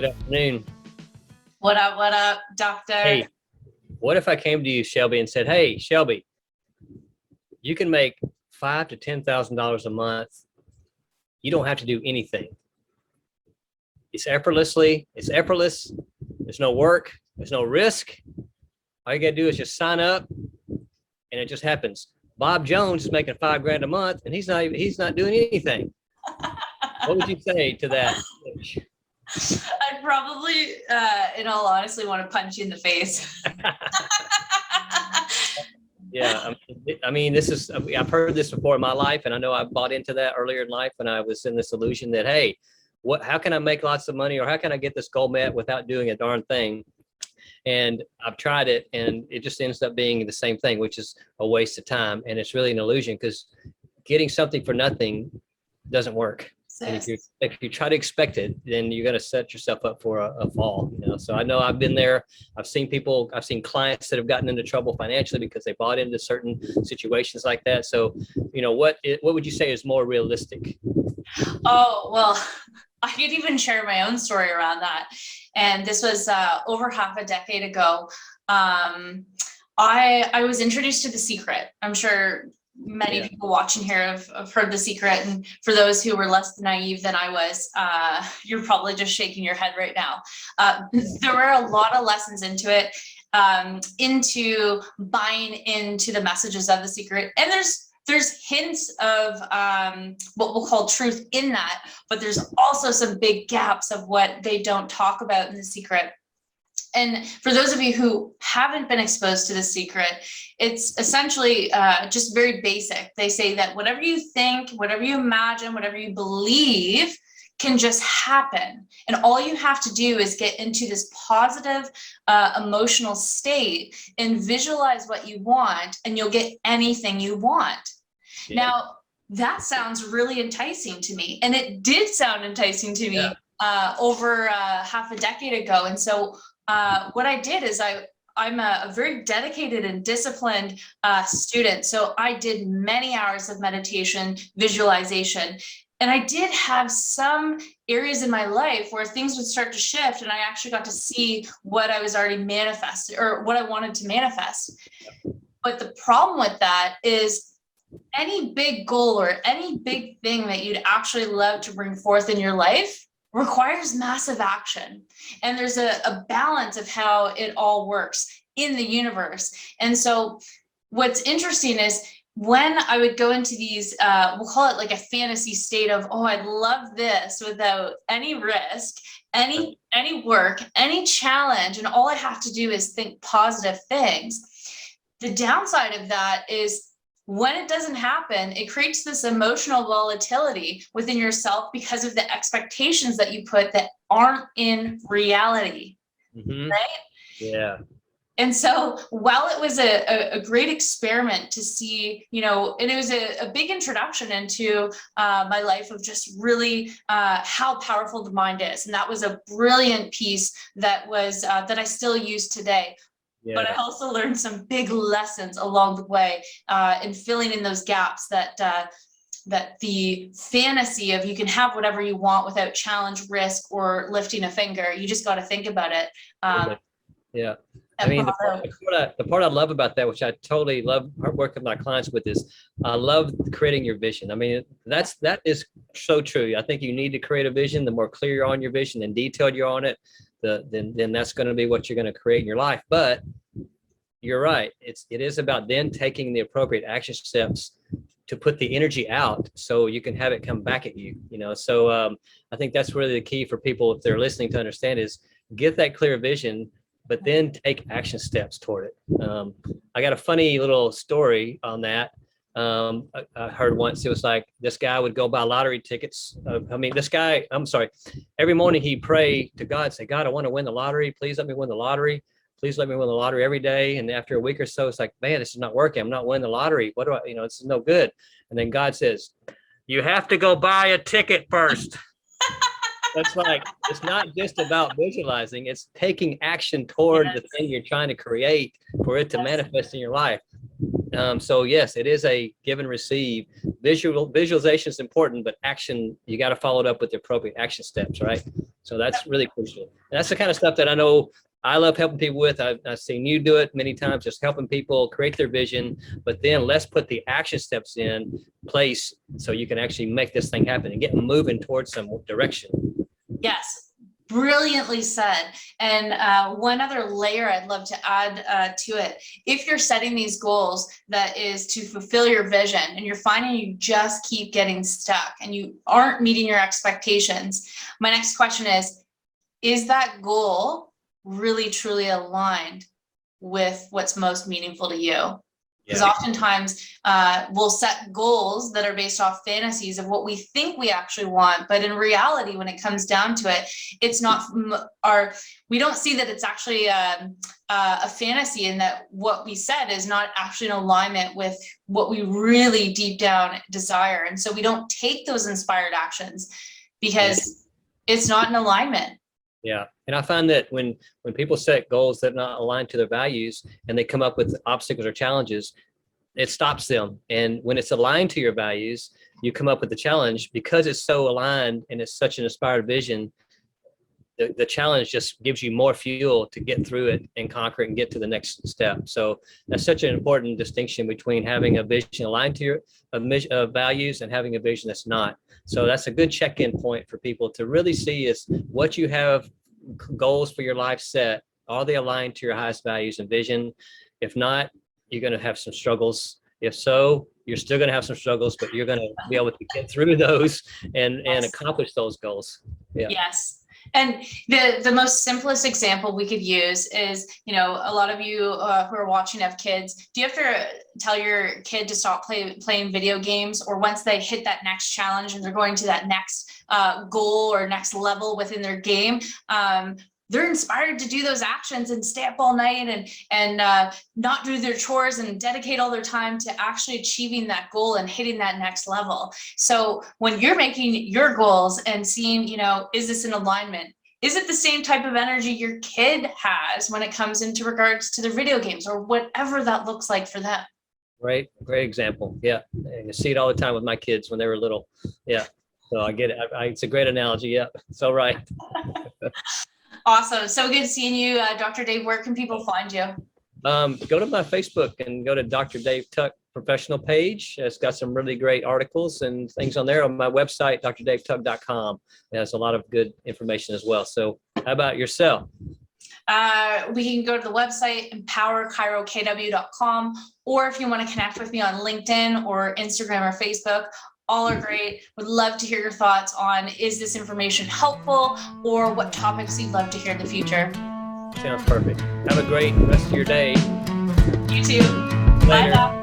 Good afternoon. What up, doctor? Hey, what if I came to you, Shelby, and said, "Hey, Shelby, you can make $5,000 to $10,000 a month. You don't have to do anything. It's effortless. There's no work. There's no risk. All you gotta do is just sign up, and it just happens." Bob Jones is making $5,000 a month, and he's not doing anything. What would you say to that? I'd probably, in all honesty, want to punch you in the face. Yeah, I mean, I've heard this before in my life, and I know I bought into that earlier in life when I was in this illusion that, hey, how can I make lots of money, or how can I get this goal met without doing a darn thing? And I've tried it, and it just ends up being the same thing, which is a waste of time. And it's really an illusion, because getting something for nothing doesn't work. And if you try to expect it, then you're going to set yourself up for a fall. So I know I've been there. I've seen clients that have gotten into trouble financially because they bought into certain situations like that. So, what would you say is more realistic? Oh, well, I could even share my own story around that. And this was over half a decade ago. I was introduced to The Secret. I'm sure many people watching here have heard The Secret. And for those who were less naive than I was, you're probably just shaking your head right now. There were a lot of lessons into it, into buying into the messages of The Secret. And there's hints of what we'll call truth in that, but there's also some big gaps of what they don't talk about in The Secret. And for those of you who haven't been exposed to The Secret, it's essentially just very basic. They say that whatever you think, whatever you imagine, whatever you believe can just happen. And all you have to do is get into this positive emotional state and visualize what you want, and you'll get anything you want. Yeah. Now, that sounds really enticing to me. And it did sound enticing to me over half a decade ago. And so what I did is I'm a very dedicated and disciplined student. So I did many hours of meditation, visualization, and I did have some areas in my life where things would start to shift, and I actually got to see what I was already manifesting, or what I wanted to manifest. But the problem with that is any big goal or any big thing that you'd actually love to bring forth in your life requires massive action. And there's a balance of how it all works in the universe. And so what's interesting is when I would go into these, we'll call it like a fantasy state of, oh, I'd love this without any risk, any work, any challenge, and all I have to do is think positive things. The downside of that is when it doesn't happen, it creates this emotional volatility within yourself because of the expectations that you put that aren't in reality, right? Yeah. And so while it was a great experiment to see, and it was a big introduction into my life of just really how powerful the mind is. And that was a brilliant piece that was that I still use today. Yeah. But I also learned some big lessons along the way in filling in those gaps that the fantasy of you can have whatever you want without challenge, risk, or lifting a finger. You just got to think about it. Yeah. I mean, the part I love about that, which I totally love working with my clients with, is I love creating your vision. I mean, that is so true. I think you need to create a vision. The more clear you're on your vision and detailed you're on it, then that's going to be what you're going to create in your life. But you're right. It is about then taking the appropriate action steps to put the energy out so you can have it come back at you. So I think that's really the key for people, if they're listening, to understand is get that clear vision, but then take action steps toward it. I got a funny little story on that. I heard once, it was like this guy would go buy lottery tickets. Every morning he'd pray to God, say, "God, I want to win the lottery. Please let me win the lottery. Please let me win the lottery," every day. And after a week or so, it's like, man, this is not working. I'm not winning the lottery. What do I, this is no good. And then God says, "You have to go buy a ticket first." That's like, it's not just about visualizing, it's taking action toward the thing you're trying to create for it to manifest in your life. So yes, it is a give and receive. Visualization is important, but action, you got to follow it up with the appropriate action steps, right? So that's really crucial. And that's the kind of stuff that I know I love helping people with. I've seen you do it many times, just helping people create their vision, but then let's put the action steps in place so you can actually make this thing happen and get moving towards some direction. Yes. Brilliantly said. And one other layer I'd love to add to it. If you're setting these goals, that is to fulfill your vision, and you're finding you just keep getting stuck and you aren't meeting your expectations, my next question is that goal really truly aligned with what's most meaningful to you? Because oftentimes we'll set goals that are based off fantasies of what we think we actually want. But in reality, when it comes down to it, it's not we don't see that it's actually a fantasy, and that what we said is not actually in alignment with what we really deep down desire. And so we don't take those inspired actions because it's not in alignment. Yeah. And I find that when people set goals that are not aligned to their values and they come up with obstacles or challenges, it stops them. And when it's aligned to your values, you come up with the challenge because it's so aligned and it's such an inspired vision. The challenge just gives you more fuel to get through it and conquer it and get to the next step. So that's such an important distinction between having a vision aligned to your values and having a vision that's not. So that's a good check-in point for people to really see is what you have goals for your life set. Are they aligned to your highest values and vision? If not, you're going to have some struggles. If so, you're still going to have some struggles, but you're going to be able to get through those and accomplish those goals. Yeah. Yes. And the most simplest example we could use is, a lot of you who are watching have kids. Do you have to tell your kid to stop playing video games, or once they hit that next challenge and they're going to that next goal or next level within their game, they're inspired to do those actions and stay up all night and not do their chores and dedicate all their time to actually achieving that goal and hitting that next level. So when you're making your goals and seeing, is this in alignment? Is it the same type of energy your kid has when it comes into regards to their video games or whatever that looks like for them? Great example. Yeah. You see it all the time with my kids when they were little. Yeah. So I get it. It's a great analogy. Yeah. It's all right. Awesome. So good seeing you, Dr. Dave. Where can people find you? Go to my Facebook and go to Dr. Dave Tuck professional page. It's got some really great articles and things on there. On my website, drdavetuck.com. There's a lot of good information as well. So how about yourself? We can go to the website, empowerchirokw.com, or if you want to connect with me on LinkedIn or Instagram or Facebook, all are great. Would love to hear your thoughts on, is this information helpful, or what topics you'd love to hear in the future. Sounds perfect. Have a great rest of your day. You too. Later. Bye now.